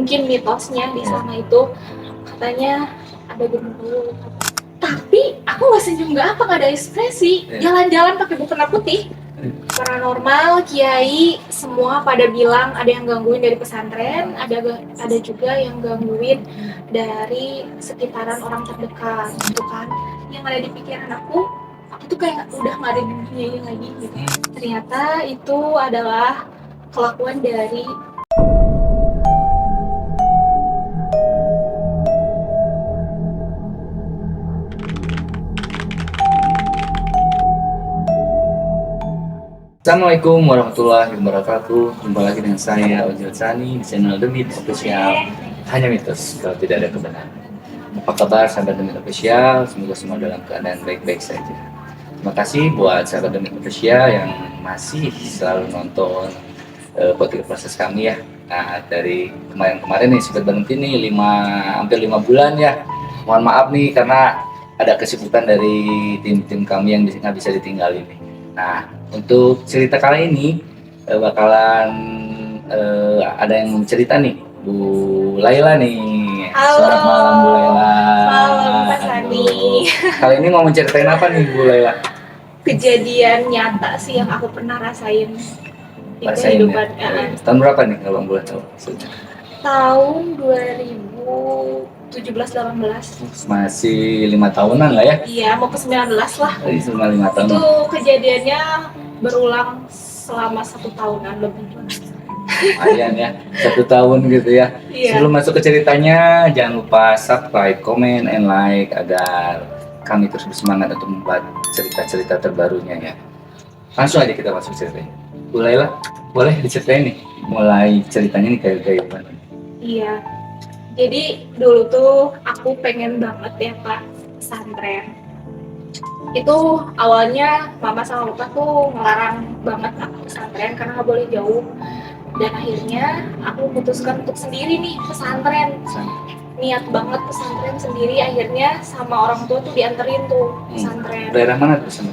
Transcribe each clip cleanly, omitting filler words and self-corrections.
mungkin mitosnya di sana itu katanya ada genderuwo. Tapi aku nggak senyum, nggak ada ekspresi. Jalan-jalan pakai mukena putih. Paranormal, kiai, semua pada bilang ada yang gangguin dari pesantren, ada juga yang gangguin dari sekitaran orang terdekat, gitu kan. Yang ada di pikiran aku tuh kayak udah nggak ada di dunia ini lagi gitu. Ternyata itu adalah kelakuan dari Assalamualaikum warahmatullahi wabarakatuh. Jumpa lagi dengan saya Ojil Sani di channel The Myth Official. Hanya mitos kalau tidak ada kebenaran. Apa kabar sahabat The Myth Official? Semoga semua dalam keadaan baik-baik saja. Terima kasih buat sahabat The Myth Official yang masih selalu nonton podcast proses kami ya. Nah, dari kemarin nih sempat berhenti nih hampir 5 bulan ya. Mohon maaf nih karena ada kesibukan dari tim kami yang nggak bisa ditinggalin nih. Nah, untuk cerita kali ini bakalan ada yang cerita nih, Bu Laila nih. Halo. Selamat malam Bu Laila. Malam Pak Sani. Kali ini mau menceritain apa nih Bu Laila? Kejadian nyata sih yang aku pernah rasain di Rasain kehidupan. ya? Tahun berapa nih kalau boleh tahu? Tahun 2017-18. Masih 5 tahunan lah ya? Iya, mau ke 19 lah. Cuma 5 tahun. Itu kejadiannya berulang selama 1 tahunan lebih. Lumayan ya, 1 tahun gitu ya. Iya. Sebelum masuk ke ceritanya, jangan lupa subscribe, comment, and like agar kami terus bersemangat untuk membuat cerita-cerita terbarunya ya. Langsung aja kita masuk ceritanya. Bu Laila, boleh diceritain nih, mulai ceritanya nih kayak gimana? Iya, jadi dulu tuh aku pengen banget ya Pak pesantren. Itu awalnya mama sama papa tuh ngelarang banget aku pesantren karena nggak boleh jauh. Dan akhirnya aku memutuskan untuk sendiri nih pesantren. Niat banget pesantren sendiri, akhirnya sama orang tua tuh dianterin tuh pesantren. Daerah mana tuh sana?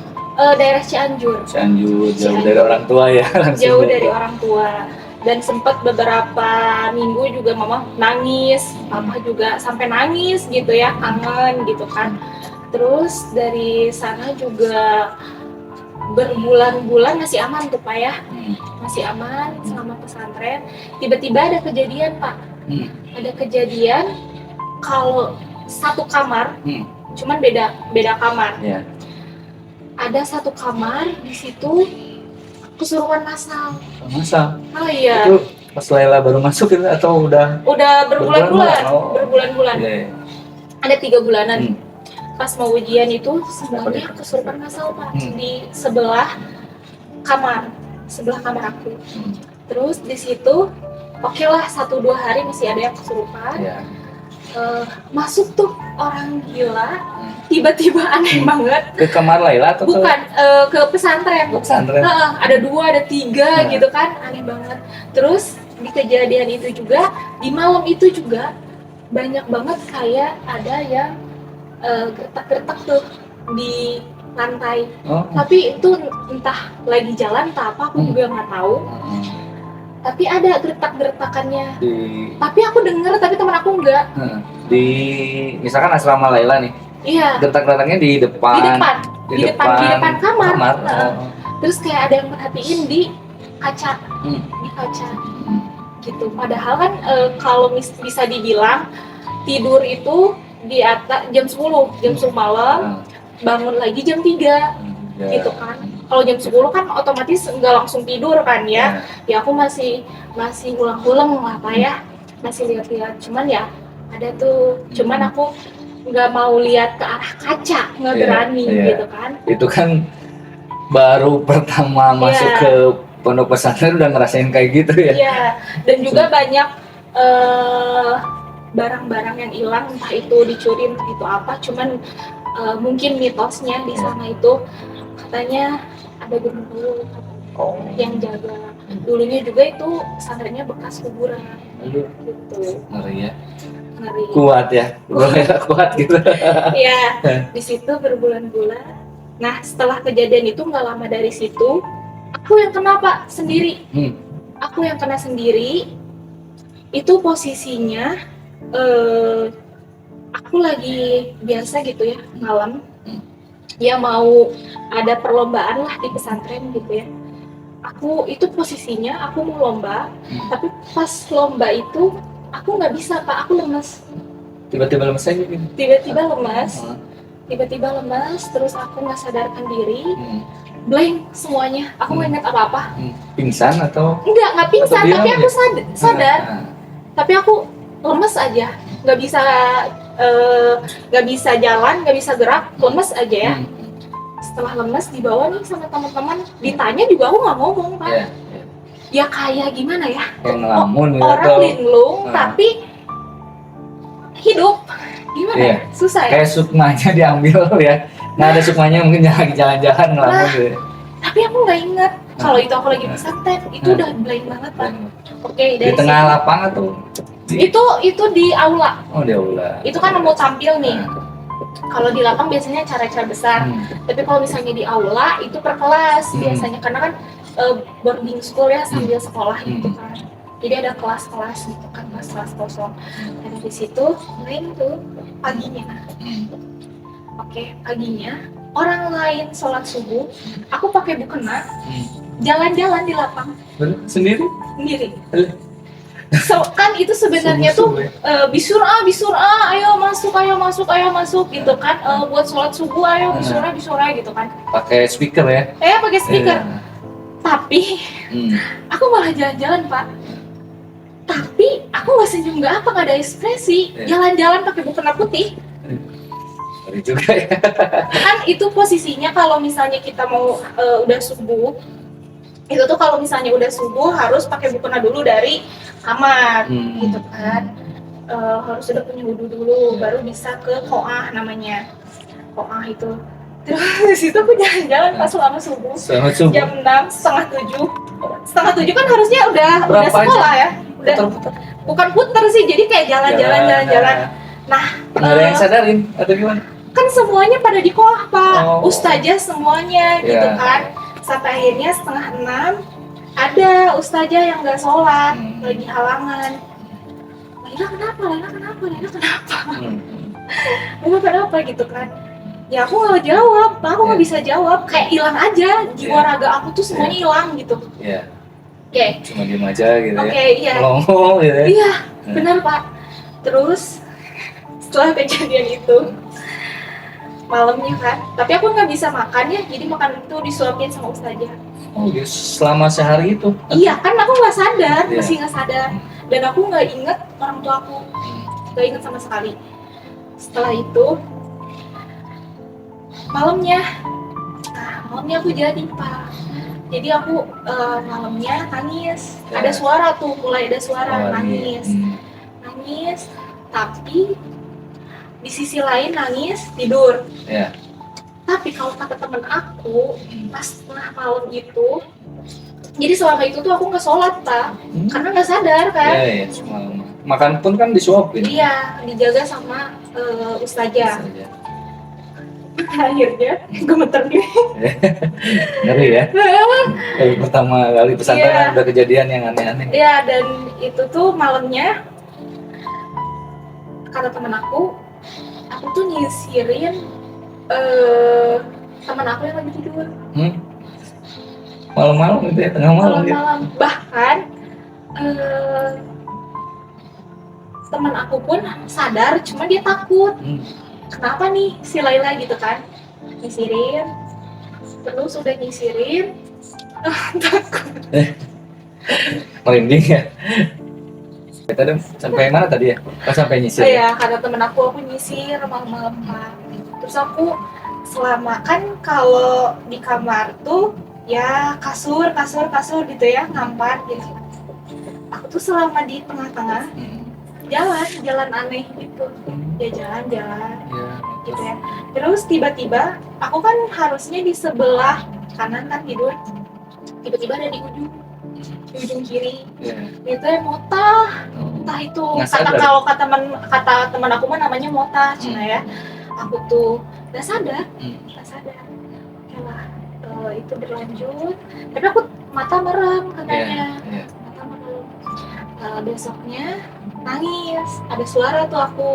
Daerah Cianjur. Cianjur, jauh dari orang tua ya? Jauh dari orang tua. Dan sempat beberapa minggu juga mama nangis, papa juga sampai nangis gitu ya, kangen gitu kan. Terus dari sana juga berbulan-bulan masih aman tuh Pak ya, masih aman selama pesantren. Tiba-tiba ada kejadian Pak, ada kejadian kalau satu kamar, cuman beda kamar. Ada satu kamar di situ kesurupan massal. Massal? Oh iya. Itu pas Laila baru masuk itu atau udah? Udah berbulan-bulan. Berbulan-bulan. Ada 3 bulanan. Pas mau ujian itu sebenarnya kesurupan massal Pak di sebelah kamar aku. Terus di situ oke lah 1-2 hari masih ada yang kesurupan. Masuk tuh orang gila, tiba-tiba aneh banget. Ke kamar Laila atau bukan ke pesantren. Pesantren. Ada 2, ada 3 gitu kan, aneh banget. Terus di kejadian itu juga, di malam itu juga banyak banget kayak ada yang gertak-gertak tuh di lantai. Tapi itu entah lagi jalan entah apa, aku juga nggak tahu. Tapi ada gertak-gertakannya. Tapi aku denger, tapi teman aku enggak. Di misalkan asrama Laila nih. Iya. Gertak-gertaknya di depan kamar. Terus kayak ada yang merhatiin di kaca. Di kaca. Gitu. Padahal kan kalau bisa dibilang tidur itu di atas jam 10 malam, bangun lagi jam 3. Gitu kan. Kalau jam 10 kan otomatis nggak langsung tidur kan ya. Ya aku masih ulang-ulang lah Pak ya. Masih lihat-lihat. Cuman ya ada tuh. Cuman aku nggak mau lihat ke arah kaca, nggak berani gitu kan. Itu kan baru pertama masuk ke pondok pesantren udah ngerasain kayak gitu ya. Iya. Dan juga banyak barang-barang yang hilang, entah itu dicuri entah itu apa. Cuman mungkin mitosnya di sana itu katanya ada genderuwo yang jaga. Dulunya juga itu pesantrennya bekas kuburan. Gitu. Ngeri ya. Ngeri. Kuat ya. Kuat gitu. Iya. Di situ berbulan-bulan. Nah, setelah kejadian itu nggak lama dari situ, aku yang kena Pak sendiri. Aku yang kena sendiri. Itu posisinya aku lagi biasa gitu ya malam, ya mau ada perlombaan lah di pesantren gitu ya. Aku itu posisinya aku mau lomba, tapi pas lomba itu aku nggak bisa Pak, aku lemes. Tiba-tiba lemes aja gitu. Tiba-tiba lemes, terus aku nggak sadarkan diri, blank semuanya, aku nggak ingat apa-apa. Pingsan atau? Nggak pingsan, tapi aku sadar. Tapi aku lemes aja, nggak bisa nggak bisa jalan, nggak bisa gerak, lemes aja ya. Setelah lemes dibawa nih sama teman-teman, ditanya juga aku nggak ngomong Pak. Ya kayak gimana ya? Ngelamun gitu. Orang linglung tapi hidup. Gimana ya? Susah ya? Kayak sukmanya diambil ya. Nggak ada sukmanya, mungkin lagi jalan-jalan ngelamun gitu. Tapi aku nggak inget kalau itu aku lagi pesantren, itu udah blank banget Pak. Oke, di tengah lapangan tuh. Itu di aula. Oh, di aula. Itu kan mau tampil nih. Kalau di lapang biasanya acara-acara besar. Tapi kalau misalnya di aula itu per kelas biasanya, karena kan boarding school ya, sambil sekolah gitu kan. Jadi ada kelas-kelas gitu kan, kelas-kelas kosong. Dan dari situ main tuh paginya. Oke, paginya orang lain sholat subuh, aku pakai mukena, jalan-jalan di lapang. Sendiri? So, kan itu sebenarnya tuh bisura, ayo masuk gitu kan, buat sholat subuh, ayo bisura gitu kan. Pakai speaker ya? Pakai speaker. Tapi aku malah jalan-jalan Pak. Tapi aku nggak senyum, nggak ada ekspresi. Jalan-jalan pakai mukena putih. Juga ya. Kan itu posisinya kalau misalnya kita mau udah subuh, itu tuh kalau misalnya udah subuh harus pakai mukena dulu dari kamar gitu kan. Harus udah punya wudu dulu, baru bisa ke koah namanya. Koah itu. Terus itu aku jalan-jalan pas selama subuh. Jam 6, setengah 7 kan harusnya udah sekolah ya. Udah bukan puter sih, jadi kayak jalan-jalan. Nah, nggak ada yang sadarin atau gimana? Kan semuanya pada di koah Pak, ustazah semuanya gitu kan. Sampai akhirnya setengah 6 ada ustazah yang nggak sholat, lagi halangan. Laila kenapa gitu kan. Ya aku nggak jawab, aku nggak bisa jawab, kayak hilang aja, jiwa raga aku tuh semuanya hilang gitu. Oke. Cuma diem aja gitu ya. Iya. Ngomong gitu ya. Iya, benar Pak. Terus setelah kejadian itu malamnya kan, tapi aku nggak bisa makan ya, jadi makan itu disuapin sama ustazah. Oh ya, selama sehari itu? Iya kan, aku nggak sadar, masih nggak sadar, dan aku nggak inget orang tua aku, nggak inget sama sekali. Setelah itu malamnya aku jadi Pak. Jadi aku malamnya nangis, ada suara tuh, mulai ada suara nangis, tapi di sisi lain nangis tidur. Tapi kalau kata temen aku pas tengah malam itu, jadi selama itu tuh aku nggak sholat Pak, karena nggak sadar kan. Makan pun kan disuapin. Iya, dijaga sama ustazah. Akhirnya gemeter nih. Ngeri ya. Kali pertama kali pesantren udah kejadian yang aneh-aneh. Iya, dan itu tuh malamnya kata temen aku tuh nyisirin teman aku yang lagi tidur. Malam-malam gitu ya, tengah malam gitu. Bahkan teman aku pun sadar, cuma dia takut. Kenapa nih si Laila gitu kan, nyisirin, terus udah nyisirin, takut. Merinding ya. Tadi sampai mana tadi ya? Pas sampai nyisir. Iya, kata temen aku nyisir malam-malam Pak. Terus aku selama kan kalau di kamar tuh ya kasur gitu ya, ngampar gitu. Aku tuh selama di tengah-tengah jalan aneh gitu. Ya jalan gitu ya. Terus tiba-tiba aku kan harusnya di sebelah kanan kan tidur, tiba-tiba ada di ujung kiri. Itu ya motah, entah itu kata teman aku mah namanya motah cina ya. Aku tuh nggak sadar. Oke lah, itu berlanjut, tapi aku mata merem katanya. Mata merem. Besoknya nangis, ada suara tuh aku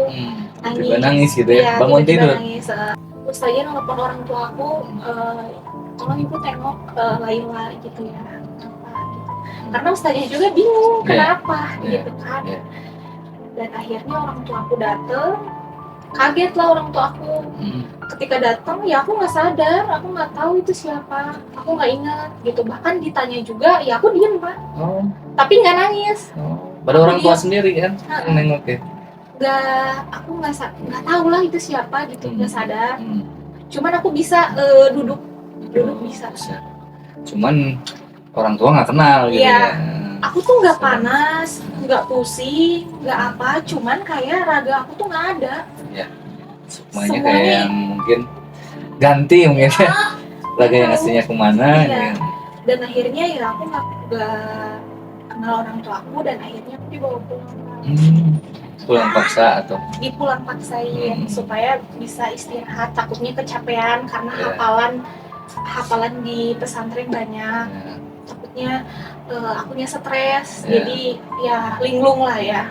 Tiba nangis gitu ya, bangun tiba-tiba tidur. nangis. Terus saya nelfon orang tua aku, tolong ibu tengok Laila gitu ya, kenapa gitu. Karena ustaznya juga bingung kenapa gitu kan. Dan akhirnya orang tua aku dateng, kaget lah orang tua aku. Ketika datang ya aku nggak sadar, aku nggak tahu itu siapa, aku nggak ingat gitu. Bahkan ditanya juga ya aku diem Pak, tapi nggak nangis. Pada orang tua sendiri kan yang nengok ya. Aku nggak tahu lah itu siapa gitu, nggak sadar. Cuman aku bisa duduk bisa. Cuman orang tua nggak kenal gitu ya. Aku tuh nggak panas, nggak pusing, nggak apa, cuman kayak raga aku tuh nggak ada. Ya, semuanya kayak yang mungkin ganti mungkin ya. Raga yang aslinya kemana? Iya. Dan akhirnya ya aku nggak kenal orang tua aku, dan akhirnya aku dibawa pulang. Pulang paksa atau? Dipulang paksain supaya bisa istirahat, takutnya kecapean karena hafalan di pesantren banyak. Takutnya akunya stres, jadi ya linglung lah ya.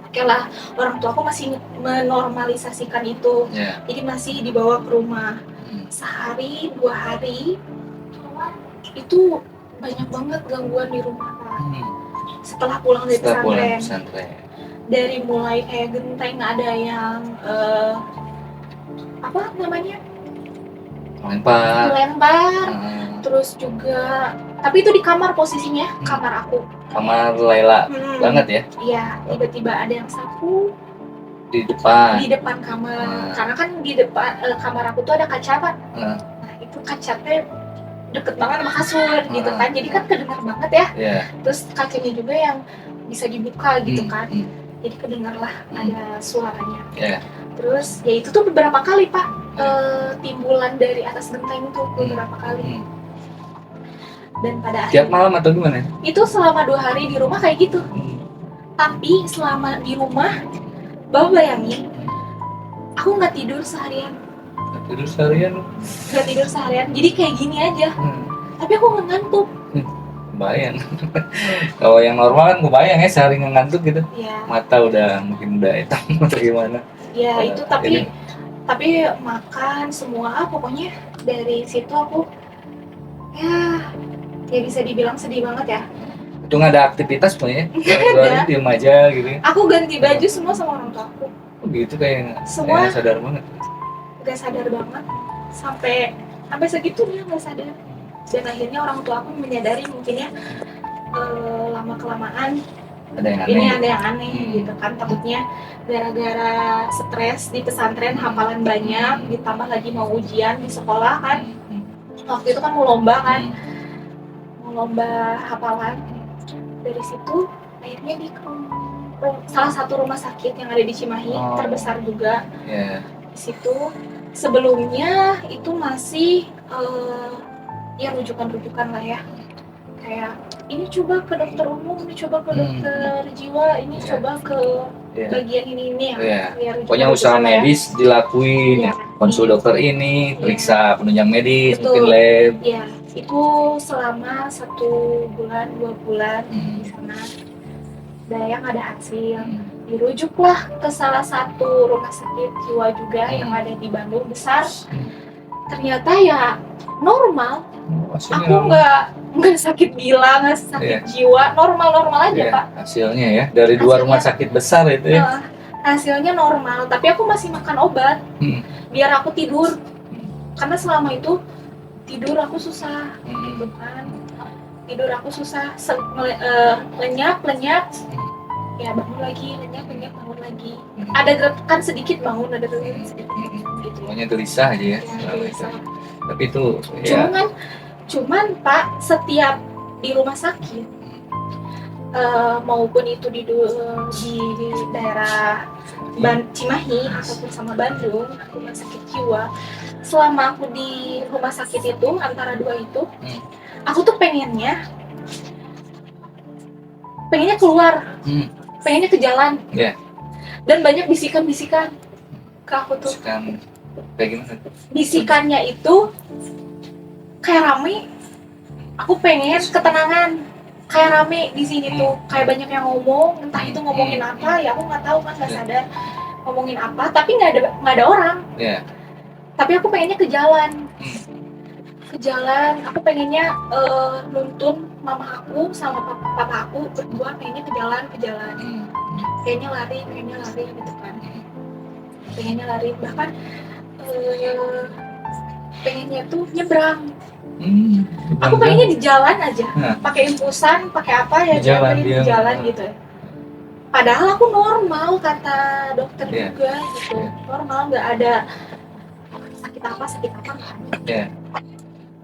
Oke lah, orang tua aku masih menormalisasikan itu, jadi masih dibawa ke rumah. Sehari 2 hari itu banyak banget gangguan di rumah Pak. Setelah pulang dari pesantren. Dari mulai kayak genteng ada yang apa namanya? Lempar. Terus juga, tapi itu di kamar posisinya, kamar aku. Kamar Laila banget ya? Iya, tiba-tiba ada yang sapu di depan kamar. Karena kan di depan kamar aku tuh ada kaca Pak. Nah itu kacanya deket banget sama kasur gitu kan, jadi kan kedengar banget ya. Terus kacanya juga yang bisa dibuka gitu kan, jadi kedengar lah ada suaranya. Terus ya itu tuh beberapa kali Pak, timbulan dari atas genteng tuh beberapa kali. Dan pada tiap malam atau gimana? Itu selama 2 hari di rumah kayak gitu. Tapi selama di rumah, Bapak bayangin, aku nggak tidur seharian. Nggak tidur seharian, jadi kayak gini aja. Tapi aku nggak ngantuk. Bayang. Kalau yang normal kan kebayang ya sehari nggak ngantuk gitu. Mata mungkin udah hitam atau gimana. Ya itu tapi makan semua pokoknya dari situ aku ya bisa dibilang sedih banget ya. Itu nggak ada aktivitas sebenarnya? Nggak, diem aja gitu. Aku ganti baju semua sama orang tua aku. Gitu kayak semua sadar banget. Gak sadar banget sampai segitunya nggak sadar. Dan akhirnya orang tua aku menyadari mungkin ya lama kelamaan ada yang aneh gitu kan. Takutnya gara-gara stres di pesantren, hafalan banyak, ditambah lagi mau ujian di sekolah kan. Waktu itu kan mau lomba hafalan. Dari situ akhirnya di salah satu rumah sakit yang ada di Cimahi, terbesar juga. Di situ sebelumnya itu masih ya rujukan lah ya, kayak ini coba ke dokter umum, ini coba ke dokter jiwa, ini coba ke bagian ini ya. Pokoknya usaha medis dilakuin, konsul dokter ini, periksa penunjang medis, mungkin lab. Itu selama 1 bulan 2 bulan di sana. Dan yang ada hasil, dirujuklah ke salah satu rumah sakit jiwa juga yang ada di Bandung besar. Ternyata ya normal. Aku nggak sakit gila, nggak sakit jiwa, normal aja Pak. Hasilnya ya dari 2 rumah sakit besar itu ya. Hasilnya normal, tapi aku masih makan obat biar aku tidur, karena selama itu tidur aku susah, gitu kan. Tidur aku susah, lenyap, ya bangun lagi, lenyap, bangun lagi. Ada gerakan sedikit bangun, ada gerakan sedikit gitu. Pokoknya gelisah aja ya. Gelisah. Tapi itu cuman Pak, setiap di rumah sakit maupun itu di daerah Cimahi ataupun sama Bandung, rumah sakit jiwa, selama aku di rumah sakit itu, antara 2 itu, aku tuh pengennya keluar, pengennya ke jalan, dan banyak bisikan-bisikan ke aku tuh. Kayak gimana? Bisikannya itu kayak rame, aku pengen ketenangan, kayak rame di sini tuh, kayak banyak yang ngomong, entah itu ngomongin apa, ya aku nggak tahu kan, nggak sadar ngomongin apa, tapi nggak ada orang. Tapi aku pengennya ke jalan, aku pengennya nuntun mama aku sama papa aku berdua pengennya ke jalan, pengennya lari gitu kan, pengennya lari, bahkan pengennya tuh nyebrang. Aku pengennya di jalan aja, pakai impusan, pakai apa ya, di jalan gitu. Padahal aku normal kata dokter juga gitu, normal, nggak ada sakit apa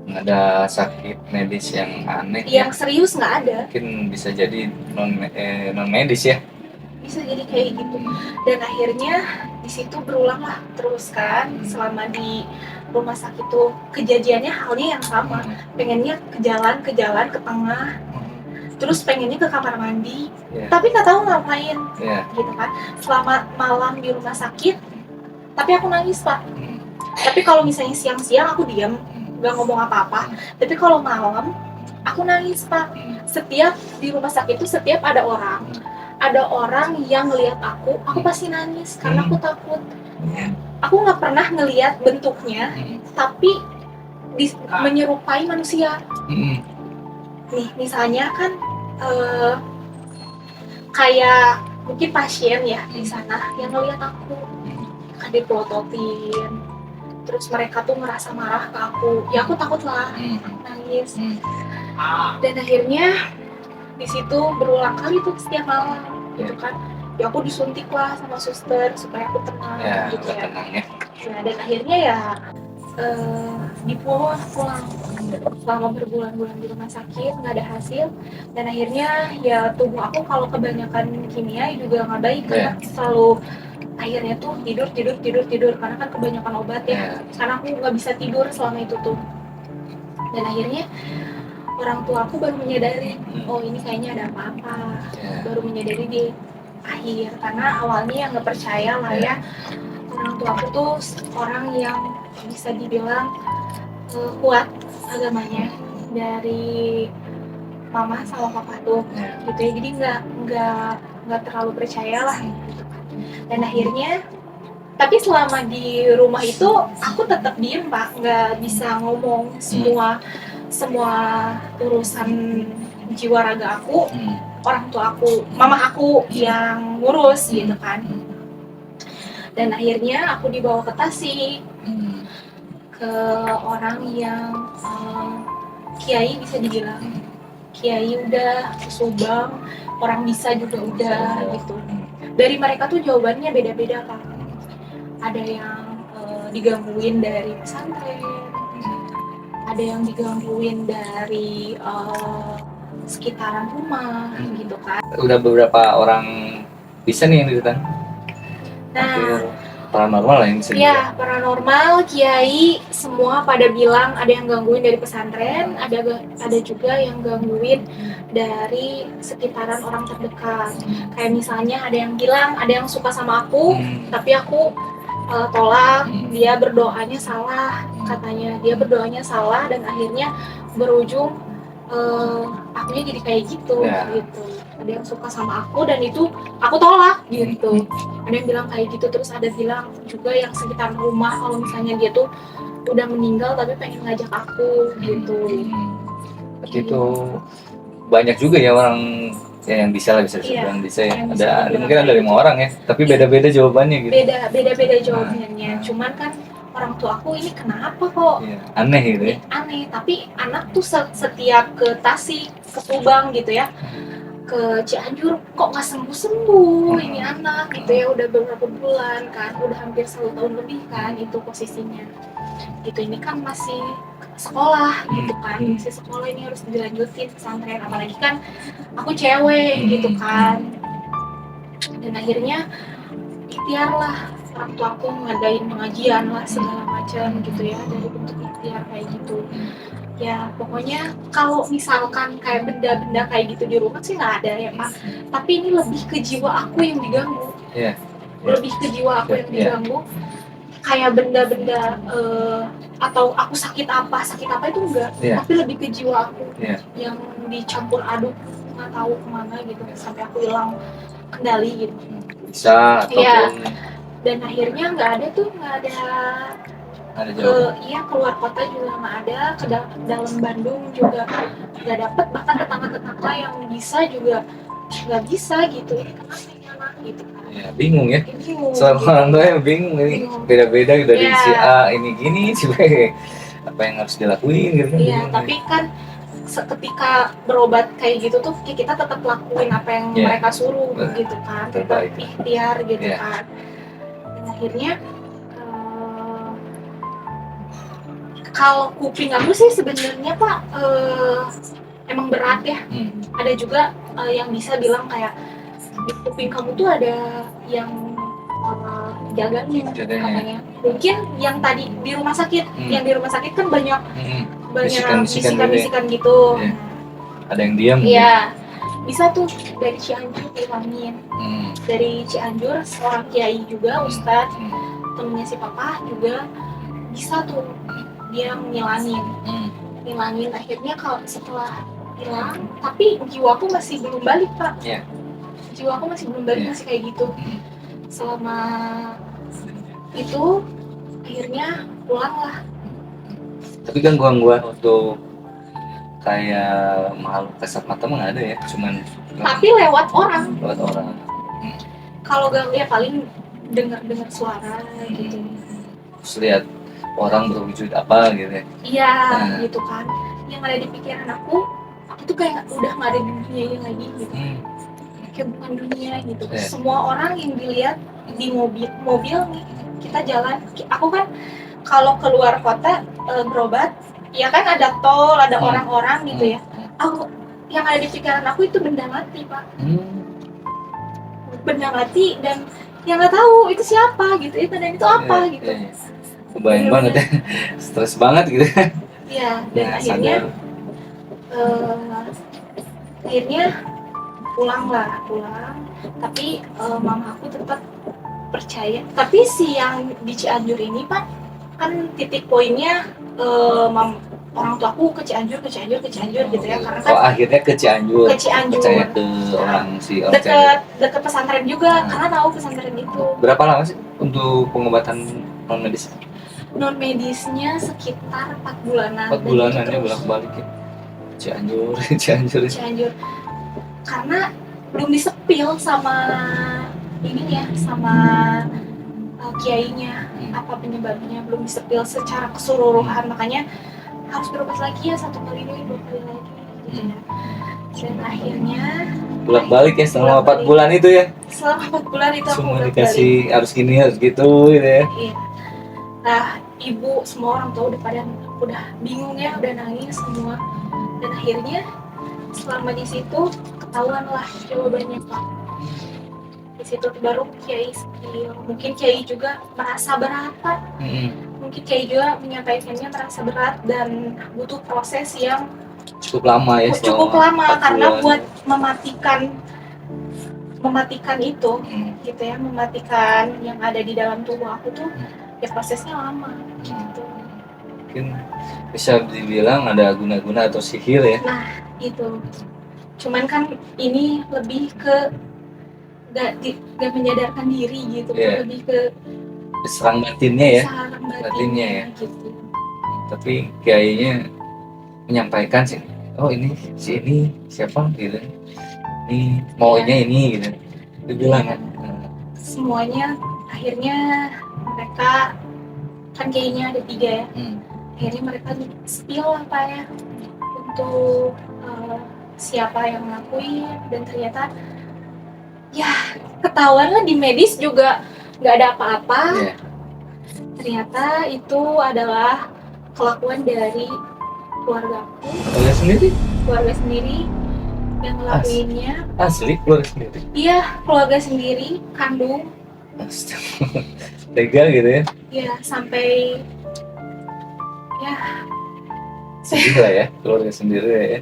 nggak ada sakit medis yang aneh yang serius, nggak ada. Mungkin bisa jadi non medis ya, bisa jadi kayak gitu. Dan akhirnya di situ berulang lah terus kan, selama di rumah sakit tuh kejadiannya halnya yang sama, pengennya ke jalan ke tengah, terus pengennya ke kamar mandi, tapi nggak tahu ngapain gitu kan. Selama malam di rumah sakit, tapi aku nangis Pak. Tapi kalau misalnya siang-siang aku diam, nggak ngomong apa-apa. Tapi kalau malam aku nangis Pak. Setiap di rumah sakit itu setiap ada orang yang ngelihat aku pasti nangis karena aku takut. Aku nggak pernah ngelihat bentuknya, tapi menyerupai manusia. Nih misalnya kan kayak mungkin pasien ya di sana yang ngelihat aku kan dipelototin, terus mereka tuh ngerasa marah ke aku, ya aku takut lah, nangis. Dan akhirnya di situ berulang kali tuh setiap malam gitu kan, ya aku disuntik lah sama suster supaya aku tenang gitu ya. Nah, dan akhirnya ya pulang selama berbulan-bulan di rumah sakit nggak ada hasil, dan akhirnya ya tubuh aku kalau kebanyakan kimia juga nggak baik karena selalu akhirnya tuh tidur karena kan kebanyakan obat ya. Karena aku nggak bisa tidur selama itu tuh, dan akhirnya orang tua aku baru menyadari, oh ini kayaknya ada apa-apa. Baru menyadari di akhir, karena awalnya yang nggak percaya lah ya. Orang tua aku tuh orang yang bisa dibilang kuat agamanya, dari mama sama papa tuh gitu ya, jadi nggak terlalu percaya lah gitu. Dan akhirnya tapi selama di rumah itu aku tetap diem Pak, nggak bisa ngomong. Semua urusan jiwa raga aku, orang tua aku, mama aku yang ngurus gitu kan. Dan akhirnya aku dibawa ke Tasik, ke orang yang kiai, bisa dibilang kiai, udah ke Subang, orang bisa juga udah gitu. Dari mereka tuh jawabannya beda-beda Pak. Ada yang digangguin dari pesantren, ada yang digangguin dari sekitaran rumah gitu kan. Udah beberapa orang bisa nih yang dilihat. Nah, paranormal lah yang bisa. Iya, paranormal, kiai, semua pada bilang ada yang gangguin dari pesantren, ada juga yang gangguin dari sekitaran orang terdekat. Kayak misalnya ada yang bilang ada yang suka sama aku, tapi aku tolak, dia berdoanya salah, katanya dia berdoanya salah, dan akhirnya berujung akunya jadi kayak gitu. Ada yang suka sama aku dan itu aku tolak gitu. Ada yang bilang kayak gitu, terus ada bilang juga yang sekitar rumah kalau misalnya dia tuh udah meninggal tapi pengen ngajak aku gitu. Berarti itu banyak juga ya orang yang bisa dibilang bisa ya. Ada mungkin ada 5 orang ya, tapi beda-beda jawabannya gitu. Beda jawabannya. Cuman kan orang tua aku ini kenapa kok aneh gitu ya. Aneh, tapi anak tuh setiap ke Tasik, ke Subang gitu ya, ke Cianjur kok nggak sembuh ini anak gitu ya, udah beberapa bulan kan, udah hampir 1 tahun lebih kan itu posisinya gitu. Ini kan masih sekolah gitu kan, masih sekolah, ini harus dilanjutin pesantren, apalagi kan aku cewek gitu kan. Dan akhirnya ikhtiar lah orang tua aku ngadain pengajian lah segala macam gitu ya, dari bentuk ikhtiar kayak gitu ya. Pokoknya kalau misalkan kayak benda-benda kayak gitu di rumah sih nggak ada ya Pak, tapi ini lebih ke jiwa aku yang diganggu. Lebih ke jiwa aku yang diganggu, kayak benda-benda atau aku sakit apa itu enggak, tapi lebih ke jiwa aku yang dicampur aduk nggak tahu kemana gitu sampai aku hilang kendali gitu. Bisa Iya. ataupun Dan akhirnya nggak ada ada ke jawaban. keluar kota juga nggak ada, ke dalam Bandung juga nggak dapet, bahkan tetangga-tetangga yang bisa juga nggak bisa gitu. Ini kenapa ini anak gitu kan. Ya, bingung ya. Bingung Selama gitu. orang tua yang bingung ini Bingung. beda-beda dari Iya. si A ini gini si B apa yang harus dilakuin gitu kan. Iya, bingung. tapi kan ketika berobat kayak gitu tuh kita tetap lakuin apa yang Iya. mereka suruh Betul. gitu kan, tetap Terbaik. ikhtiar gitu Iya. kan. Dan akhirnya kalau kuping aku sih sebenarnya Pak emang berat ya. Ada juga yang bisa bilang kayak di kuping kamu tuh ada yang jaganya katanya. Mungkin yang tadi di rumah sakit, yang di rumah sakit kan banyak bisikan-bisikan gitu. Iya. Ada yang diam. Iya, bisa tuh dari Cianjur dihilangin. Dari Cianjur seorang kiai juga, ustadz, temennya si papa juga bisa tuh dia ngilangin. Akhirnya kalau setelah hilang, tapi jiwaku masih belum balik Pak. Yeah. Jiwaku masih belum balik, masih kayak gitu. Selama itu akhirnya pulang lah. Tapi gangguan untuk kayak makhluk kasat mata mah nggak ada ya, cuman tapi lewat orang. Kalau gangguan ya paling dengar suara gitu. Terus lihat orang berwujud apa gitu ya. Iya, gitu kan. Yang ada di pikiran aku tuh kayak udah nggak ada di dunia ini lagi gitu. Kayak bukan dunia gitu. Semua orang yang dilihat di mobil nih, kita jalan. Aku kan kalau keluar kota berobat, ya kan ada tol, ada orang-orang gitu ya. Aku yang ada di pikiran aku itu benda mati Pak. Benda mati dan yang nggak tahu itu siapa gitu, itu dan itu apa gitu. Kebayang banget ya, stres banget gitu. Iya, dan akhirnya pulang. Tapi mama aku tetap percaya. Tapi si yang di Cianjur ini Pak, kan titik poinnya orang tua aku ke Cianjur gitu ya, karena kan akhirnya ke Cianjur. Percaya ke orang dekat pesantren juga, karena tahu pesantren itu. Berapa lama sih untuk pengobatan non medis? Non medisnya sekitar 4 bulanan. 4 bulanan ya bolak-balik ya. Cianjur. Karena belum disepil sama kiainya apa penyebabnya, belum disepil secara keseluruhan, makanya harus berobat lagi ya 1 kali lagi 2 kali lagi gitu ya. Dan akhirnya bolak-balik ya selama 4 bulan itu ya. Selama 4 bulan itu aku semua dikasih harus gini harus gitu gitu ya. Iya. Nah, ibu semua orang tua udah bingung ya, udah nangis semua. Dan akhirnya selama di situ ketahuan lah jawabannya Pak. Di situ baru Kiai skill. Mungkin Kiai juga merasa berat Pak. Mungkin Kiai juga menyampaikannya merasa berat dan butuh proses yang cukup lama ya. Cukup lama karena buat mematikan itu gitu ya, mematikan yang ada di dalam tubuh aku tuh ya prosesnya lama gitu. Mungkin bisa dibilang ada guna-guna atau sihir ya. Nah itu cuman kan ini lebih ke gak menyadarkan diri gitu, lebih ke serang batinnya ya. Batinnya gitu. Tapi kayaknya menyampaikan sih, oh ini si ini siapa gitu, ini maunya ini gitu, dibilang kan. Semuanya akhirnya mereka kan kayaknya ada 3 ya. Akhirnya mereka spill apa ya untuk siapa yang ngelakuin, dan ternyata ya ketahuan lah di medis juga nggak ada apa-apa. Ternyata itu adalah kelakuan dari keluargaku. Keluarga sendiri yang ngelakuinnya. Asli keluarga sendiri? Iya, keluarga sendiri, kandung. Tega gitu ya? Iya, sampai ya sedih lah ya, keluarga sendiri ya.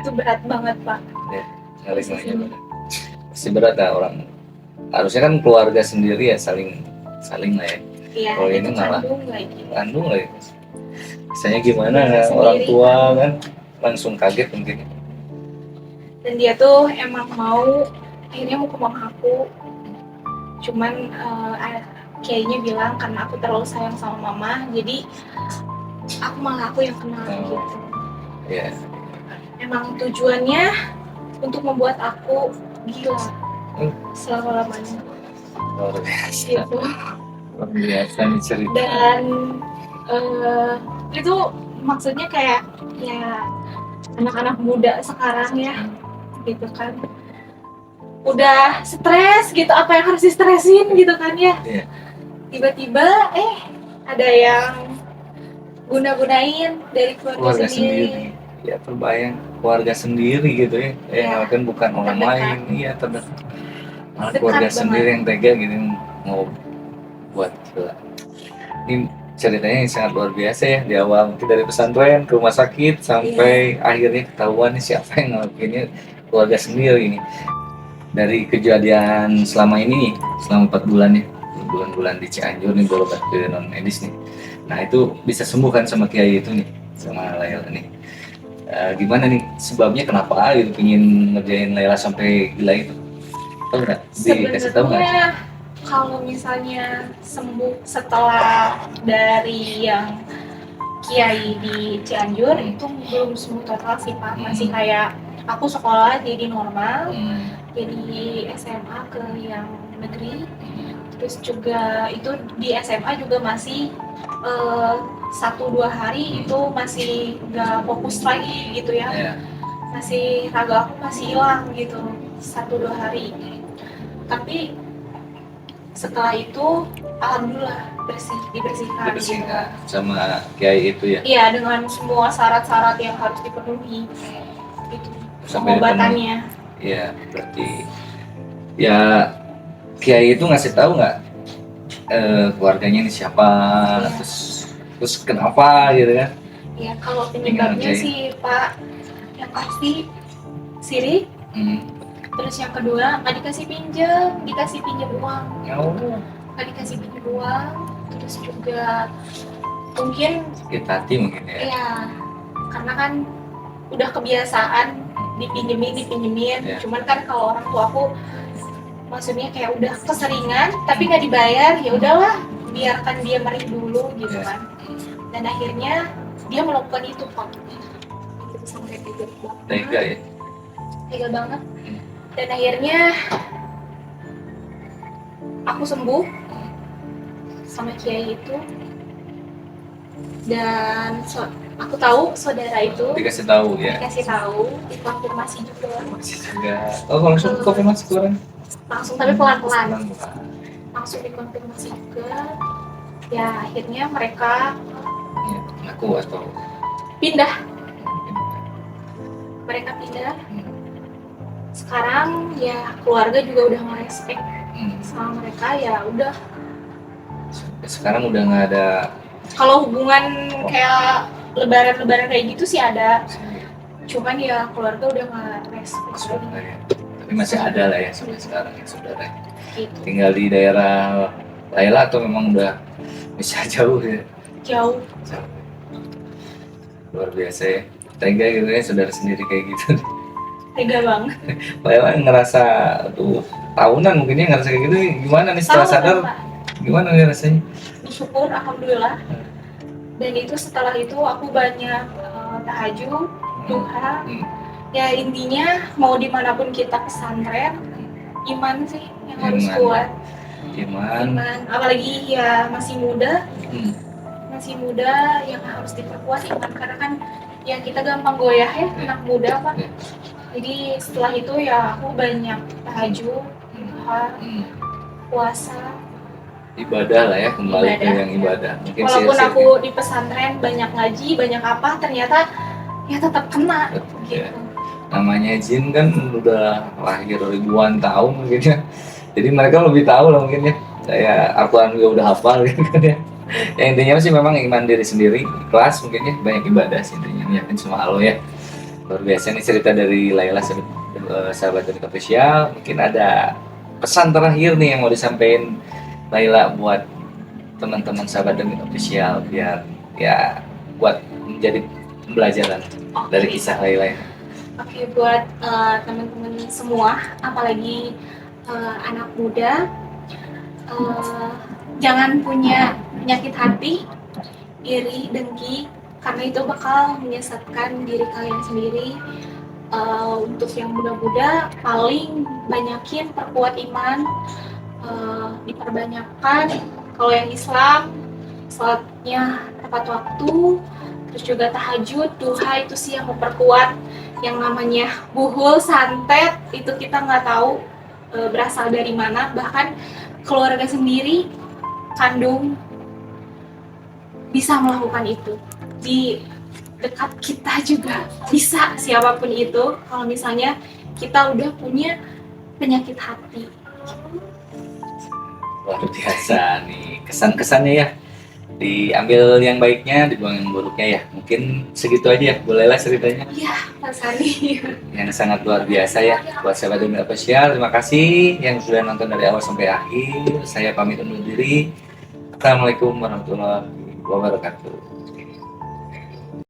Itu berat banget Pak. Ya, pasti berat lah orang. Harusnya kan keluarga sendiri ya saling lah ya. Iya, kalau ini malah kandung lagi. Misalnya gimana orang tua kan langsung kaget mungkin. dan dia tuh emang akhirnya mau ke mama aku, cuman kayaknya bilang karena aku terlalu sayang sama mama, jadi aku yang kenal gitu. Ya. Emang tujuannya untuk membuat aku gila selama-lamanya. Luar biasa. Gitu. Luar biasa nih cerita. Dan itu maksudnya kayak ya anak-anak muda sekarang ya gitu kan, udah stres gitu, apa yang harus distresin gitu kan ya. Iya. Tiba-tiba ada yang guna-gunain dari keluarga sendiri. Ya terbayang keluarga sendiri gitu ya. Iya. Kan bukan orang Terdekat. lain. Iya, terdekat. Malah Dekat keluarga banget. sendiri yang tega gitu mau buat gila. Ini ceritanya yang sangat luar biasa ya, di awal mungkin dari pesantren ke rumah sakit sampai akhirnya ketahuan nih siapa yang ngelakuinnya, keluarga sendiri ini. Dari kejadian selama ini nih, selama 4 bulan ya, bulan-bulan di Cianjur nih berobat ke non medis nih. Nah itu bisa sembuh kan sama Kiai itu nih, sama Laila nih. Gimana nih sebabnya kenapa gitu pengen ngerjain Laila sampai gila itu? Tahu nggak? Dikasih tahu nggak? Sebenarnya kalau misalnya sembuh setelah dari yang Kiai di Cianjur itu belum sembuh total sih Pak, masih kayak aku sekolah jadi normal, jadi SMA ke yang negeri, terus juga itu di SMA juga masih 1-2 hari itu masih nggak fokus lagi gitu ya, masih raga aku masih hilang gitu 1-2 hari, tapi setelah itu alhamdulillah dibersihkan gitu. Sama Kiai itu ya? Iya, dengan semua syarat-syarat yang harus dipenuhi gitu, pengobatannya. Iya, berarti ya Kiai itu ngasih tahu nggak keluarganya ini siapa, terus kenapa gitu kan? Ya kalau penyebabnya sih Pak, yang pasti sirik. Terus yang kedua nggak dikasih pinjam uang. Nggak dikasih pinjam uang. Terus juga mungkin sakit hati mungkin ya. Iya, karena kan udah kebiasaan dipinjemin. Cuman kan kalau orang tua aku maksudnya kayak udah keseringan tapi nggak dibayar, ya udahlah biarkan dia merih dulu gitu kan. Dan akhirnya dia melakukan itu Pak. Itu sampai tega ya. Tega banget. Dan akhirnya aku sembuh sama Kiai itu, dan aku tahu saudara itu dikasih tahu, dikonfirmasi juga. Oh langsung konfirmasi kurang? Langsung, tapi pelan-pelan. Langsung dikonfirmasi juga. Ya akhirnya mereka aku atau pindah. Mereka pindah. Sekarang ya keluarga juga udah ngerespek sama mereka, ya udah. Sekarang udah nggak ada. Kalau hubungan kayak lebaran kayak gitu sih ada, cuman ya keluarga udah nggak respek. Tapi masih ada lah ya sampai sekarang ya saudara. Gitu. Tinggal di daerah Laila atau memang udah bisa jauh ya? Jauh. Luar biasa ya, tega gitu ya saudara sendiri kayak gitu. Tega banget. Laila ngerasa tuh tahunan mungkin ya ngerasa kayak gitu, gimana nih setelah sadar? Gimana nih rasanya? Bersyukur, alhamdulillah. Dan itu setelah itu aku banyak tahajud, duha. Ya intinya mau dimanapun kita pesantren, iman sih yang harus kuat. Iman. Apalagi ya masih muda. Masih muda yang harus diperkuat iman, karena kan ya kita gampang goyah ya, anak muda Pak. Jadi setelah itu ya aku banyak tahajud, duha, puasa, ibadah lah ya, kembali ke yang ibadah. Mungkin walaupun aku di pesantren banyak ngaji, banyak apa, ternyata ya tetap kena. Gitu. Ya. Namanya jin kan udah lahir ribuan tahun mungkin ya. Jadi mereka lebih tahu lah mungkin ya. Kayak Al-Quran juga udah hafal gitu kan ya. Ya intinya sih memang iman diri sendiri, ikhlas mungkin ya, banyak ibadah sih intinya, yakin sama Allah ya. Luar biasa nih cerita dari Laila, sahabat Demit Official. Mungkin ada pesan terakhir nih yang mau disampaikan Laila buat teman-teman sahabat Demit Official biar ya buat menjadi pembelajaran dari kisah Laila ya. Oke, buat teman-teman semua, apalagi anak muda, eh, jangan punya penyakit hati, iri, dengki, karena itu bakal menyesatkan diri kalian sendiri. Untuk yang muda-muda, paling banyakin perkuat iman, diperbanyakkan. Kalau yang Islam, sholatnya tepat waktu, terus juga tahajud, duha itu sih yang memperkuat. Yang namanya buhul, santet, itu kita nggak tahu berasal dari mana. Bahkan keluarga sendiri, kandung, bisa melakukan itu. Di dekat kita juga bisa, siapapun itu, kalau misalnya kita udah punya penyakit hati. Luar biasa nih kesan-kesannya ya. Diambil yang baiknya, dibuang yang buruknya ya. Mungkin segitu aja ya, bolehlah ceritanya. Iya, Pak Sani. Yang sangat luar biasa ya. Buat sahabat Demit Official, terima kasih yang sudah nonton dari awal sampai akhir. Saya pamit undur diri. Assalamualaikum warahmatullahi wabarakatuh.